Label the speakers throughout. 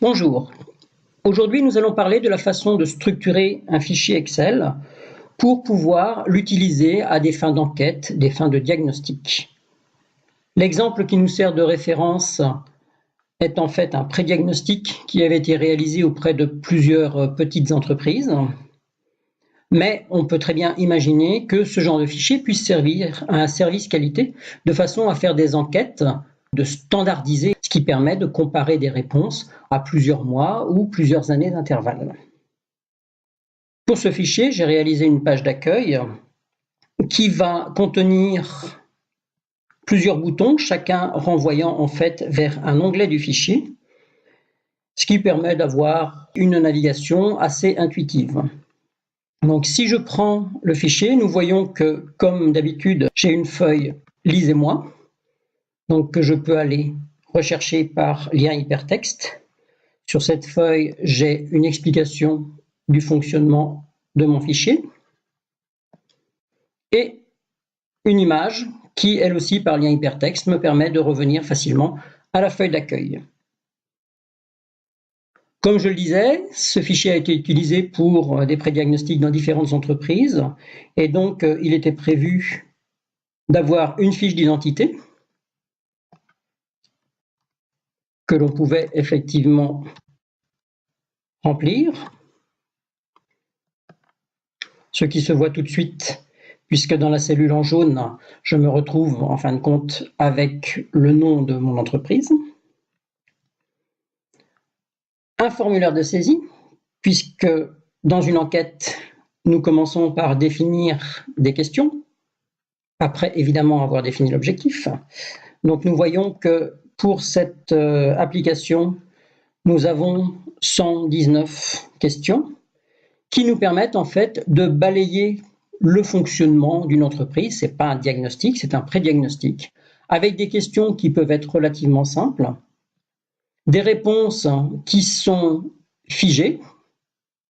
Speaker 1: Bonjour. Aujourd'hui, nous allons parler de la façon de structurer un fichier Excel pour pouvoir l'utiliser à des fins d'enquête, des fins de diagnostic. L'exemple qui nous sert de référence est en fait un pré-diagnostic qui avait été réalisé auprès de plusieurs petites entreprises. Mais on peut très bien imaginer que ce genre de fichier puisse servir à un service qualité de façon à faire des enquêtes, de standardiser, ce qui permet de comparer des réponses à plusieurs mois ou plusieurs années d'intervalle. Pour ce fichier, j'ai réalisé une page d'accueil qui va contenir plusieurs boutons, chacun renvoyant en fait vers un onglet du fichier, ce qui permet d'avoir une navigation assez intuitive. Donc si je prends le fichier, nous voyons que, comme d'habitude, j'ai une feuille « Lisez-moi », donc que je peux aller rechercher par lien hypertexte. Sur cette feuille, j'ai une explication du fonctionnement de mon fichier et une image qui, elle aussi, par lien hypertexte, me permet de revenir facilement à la feuille d'accueil. Comme je le disais, ce fichier a été utilisé pour des pré-diagnostics dans différentes entreprises et donc il était prévu d'avoir une fiche d'identité que l'on pouvait effectivement remplir, ce qui se voit tout de suite puisque dans la cellule en jaune, je me retrouve en fin de compte avec le nom de mon entreprise. Un formulaire de saisie, puisque dans une enquête, nous commençons par définir des questions, après évidemment avoir défini l'objectif. Donc nous voyons que pour cette application, nous avons 119 questions qui nous permettent en fait de balayer le fonctionnement d'une entreprise. Ce n'est pas un diagnostic, c'est un pré-diagnostic, avec des questions qui peuvent être relativement simples, des réponses qui sont figées.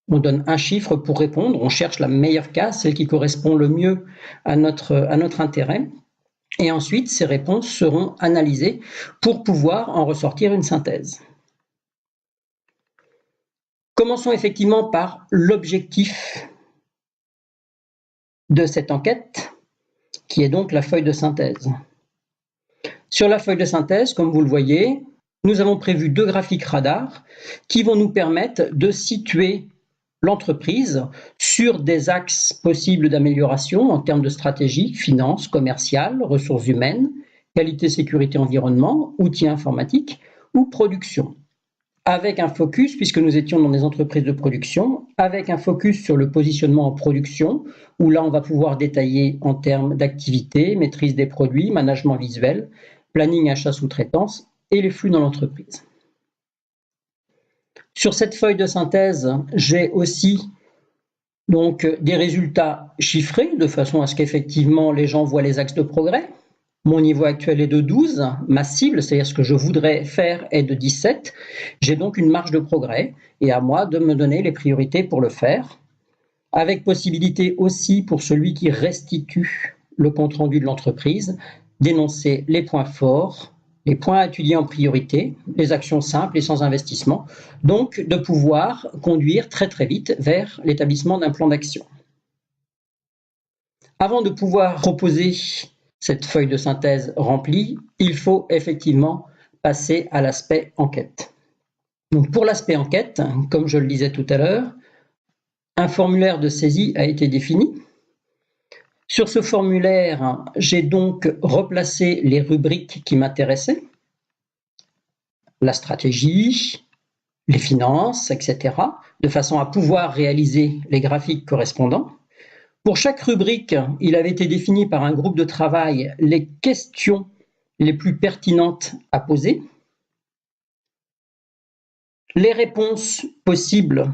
Speaker 1: On donne un chiffre pour répondre, on cherche la meilleure case, celle qui correspond le mieux à notre intérêt. Et ensuite, ces réponses seront analysées pour pouvoir en ressortir une synthèse. Commençons effectivement par l'objectif de cette enquête, qui est donc la feuille de synthèse. Sur la feuille de synthèse, comme vous le voyez, nous avons prévu deux graphiques radars qui vont nous permettre de situer l'entreprise sur des axes possibles d'amélioration en termes de stratégie, finance, commerciale, ressources humaines, qualité, sécurité, environnement, outils informatiques ou production. Avec un focus, puisque nous étions dans des entreprises de production, avec un focus sur le positionnement en production, où là on va pouvoir détailler en termes d'activité, maîtrise des produits, management visuel, planning, achat, sous-traitance et les flux dans l'entreprise. Sur cette feuille de synthèse, j'ai aussi donc des résultats chiffrés, de façon à ce qu'effectivement les gens voient les axes de progrès. Mon niveau actuel est de 12, ma cible, c'est-à-dire ce que je voudrais faire, est de 17. J'ai donc une marge de progrès et à moi de me donner les priorités pour le faire, avec possibilité aussi pour celui qui restitue le compte-rendu de l'entreprise, d'énoncer les points forts, les points à étudier en priorité, les actions simples et sans investissement, donc de pouvoir conduire très très vite vers l'établissement d'un plan d'action. Avant de pouvoir proposer cette feuille de synthèse remplie, il faut effectivement passer à l'aspect enquête. Donc pour l'aspect enquête, comme je le disais tout à l'heure, un formulaire de saisie a été défini. Sur ce formulaire, j'ai donc replacé les rubriques qui m'intéressaient, la stratégie, les finances, etc., de façon à pouvoir réaliser les graphiques correspondants. Pour chaque rubrique, il avait été défini par un groupe de travail les questions les plus pertinentes à poser, les réponses possibles,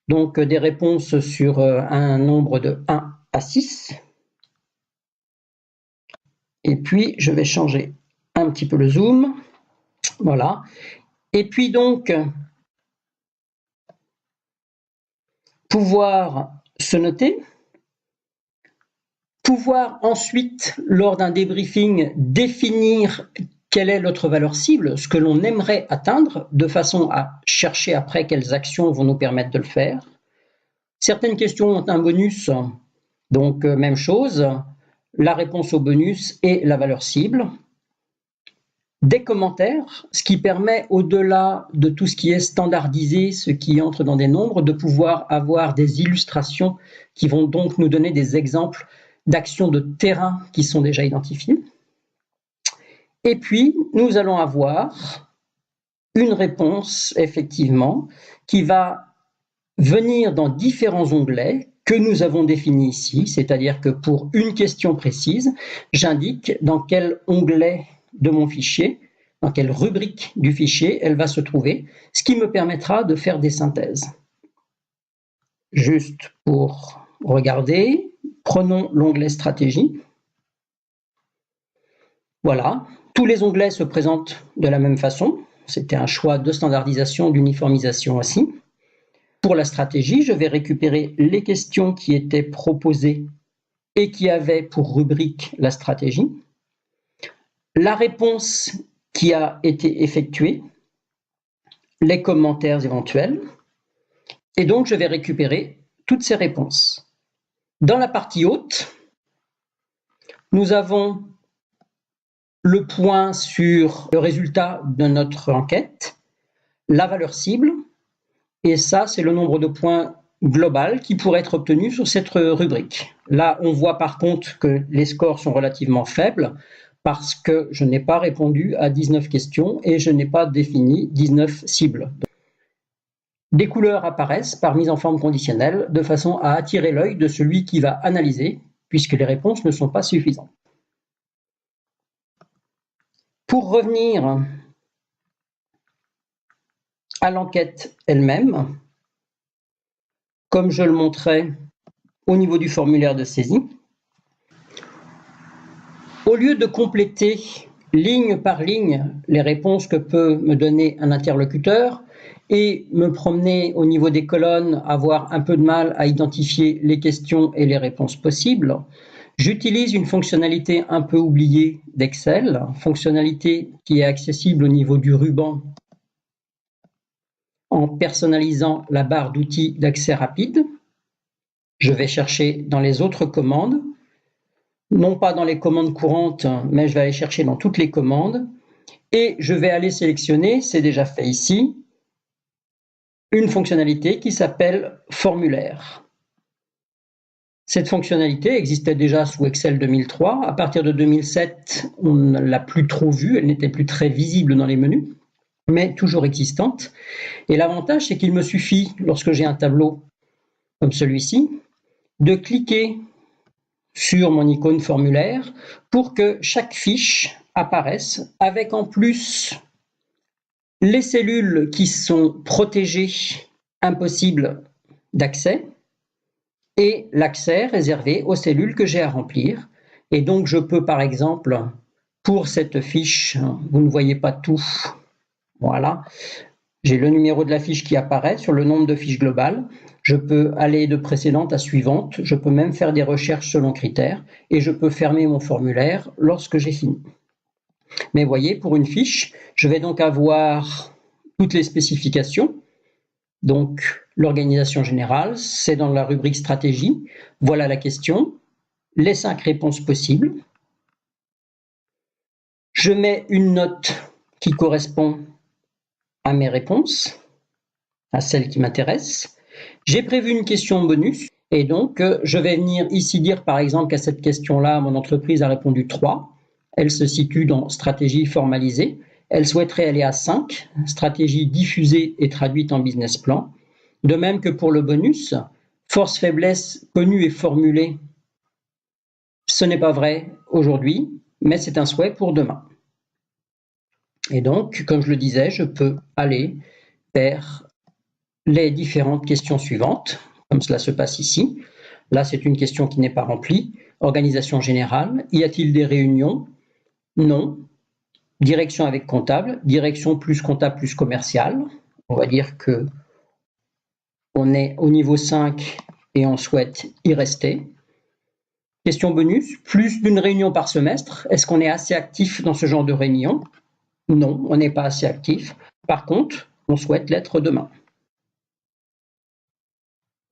Speaker 1: donc des réponses sur un nombre de 1 à 6. Et puis, je vais changer un petit peu le zoom. Voilà. Et puis donc, pouvoir se noter, pouvoir ensuite, lors d'un débriefing, définir quelle est notre valeur cible, ce que l'on aimerait atteindre, de façon à chercher après quelles actions vont nous permettre de le faire. Certaines questions ont un bonus, donc même chose, la réponse au bonus et la valeur cible. Des commentaires, ce qui permet, au-delà de tout ce qui est standardisé, ce qui entre dans des nombres, de pouvoir avoir des illustrations qui vont donc nous donner des exemples d'actions de terrain qui sont déjà identifiées. Et puis, nous allons avoir une réponse, effectivement, qui va venir dans différents onglets que nous avons définis ici, c'est-à-dire que pour une question précise, j'indique dans quel onglet de mon fichier, dans quelle rubrique du fichier elle va se trouver, ce qui me permettra de faire des synthèses. Juste pour regarder, prenons l'onglet stratégie. Voilà, tous les onglets se présentent de la même façon. C'était un choix de standardisation, d'uniformisation aussi. Pour la stratégie, je vais récupérer les questions qui étaient proposées et qui avaient pour rubrique la stratégie, la réponse qui a été effectuée, les commentaires éventuels, et donc je vais récupérer toutes ces réponses. Dans la partie haute, nous avons le point sur le résultat de notre enquête, la valeur cible, et ça, c'est le nombre de points global qui pourrait être obtenu sur cette rubrique. Là, on voit par contre que les scores sont relativement faibles parce que je n'ai pas répondu à 19 questions et je n'ai pas défini 19 cibles. Des couleurs apparaissent par mise en forme conditionnelle de façon à attirer l'œil de celui qui va analyser puisque les réponses ne sont pas suffisantes. Pour revenir à l'enquête elle-même, comme je le montrais au niveau du formulaire de saisie, au lieu de compléter ligne par ligne les réponses que peut me donner un interlocuteur et me promener au niveau des colonnes, avoir un peu de mal à identifier les questions et les réponses possibles, j'utilise une fonctionnalité un peu oubliée d'Excel, fonctionnalité qui est accessible au niveau du ruban en personnalisant la barre d'outils d'accès rapide. Je vais chercher dans les autres commandes, non pas dans les commandes courantes, mais je vais aller chercher dans toutes les commandes et je vais aller sélectionner, c'est déjà fait ici, une fonctionnalité qui s'appelle formulaire. Cette fonctionnalité existait déjà sous Excel 2003. À partir de 2007, on ne l'a plus trop vue, elle n'était plus très visible dans les menus, mais toujours existante. Et l'avantage, c'est qu'il me suffit, lorsque j'ai un tableau comme celui-ci, de cliquer sur mon icône formulaire pour que chaque fiche apparaisse avec en plus les cellules qui sont protégées, impossibles d'accès, et l'accès réservé aux cellules que j'ai à remplir. Et donc je peux par exemple, pour cette fiche, vous ne voyez pas tout, voilà, j'ai le numéro de la fiche qui apparaît sur le nombre de fiches globales. Je peux aller de précédente à suivante. Je peux même faire des recherches selon critères et je peux fermer mon formulaire lorsque j'ai fini. Mais vous voyez, pour une fiche, je vais donc avoir toutes les spécifications. Donc, l'organisation générale, c'est dans la rubrique stratégie. Voilà la question, les 5 réponses possibles. Je mets une note qui correspond à mes réponses, à celles qui m'intéressent. J'ai prévu une question bonus et donc je vais venir ici dire par exemple qu'à cette question-là, mon entreprise a répondu 3. Elle se situe dans stratégie formalisée. Elle souhaiterait aller à 5, stratégie diffusée et traduite en business plan. De même que pour le bonus, force faiblesse connue et formulée, ce n'est pas vrai aujourd'hui, mais c'est un souhait pour demain. Et donc, comme je le disais, je peux aller vers les différentes questions suivantes, comme cela se passe ici. Là, c'est une question qui n'est pas remplie. Organisation générale, y a-t-il des réunions? Non. Direction avec comptable, direction plus comptable plus commercial. On va dire que on est au niveau 5 et on souhaite y rester. Question bonus, plus d'une réunion par semestre. Est-ce qu'on est assez actif dans ce genre de réunion? Non, on n'est pas assez actif. Par contre, on souhaite l'être demain.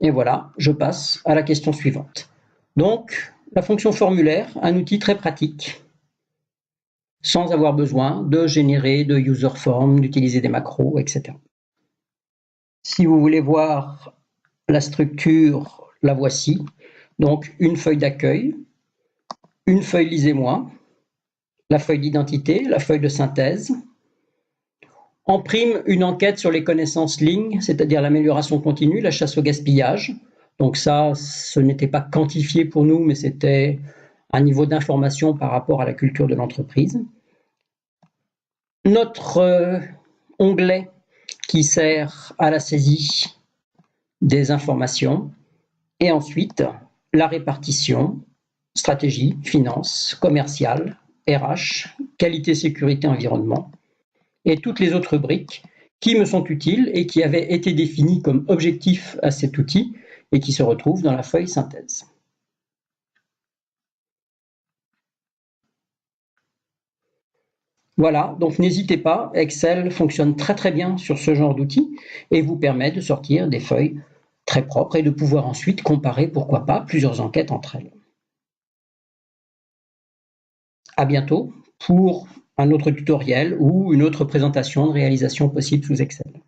Speaker 1: Et voilà, je passe à la question suivante. Donc, la fonction formulaire, un outil très pratique, sans avoir besoin de générer de user form, d'utiliser des macros, etc. Si vous voulez voir la structure, la voici. Donc, une feuille d'accueil, une feuille lisez-moi, la feuille d'identité, la feuille de synthèse. En prime, une enquête sur les connaissances lignes, c'est-à-dire l'amélioration continue, la chasse au gaspillage. Donc ça, ce n'était pas quantifié pour nous, mais c'était un niveau d'information par rapport à la culture de l'entreprise. Notre onglet qui sert à la saisie des informations. Et ensuite, la répartition, stratégie, finance, commerciale, RH, qualité, sécurité, environnement, et toutes les autres briques qui me sont utiles et qui avaient été définies comme objectifs à cet outil et qui se retrouvent dans la feuille synthèse. Voilà, donc n'hésitez pas, Excel fonctionne très très bien sur ce genre d'outils et vous permet de sortir des feuilles très propres et de pouvoir ensuite comparer, pourquoi pas, plusieurs enquêtes entre elles. À bientôt pour un autre tutoriel ou une autre présentation de réalisation possible sous Excel.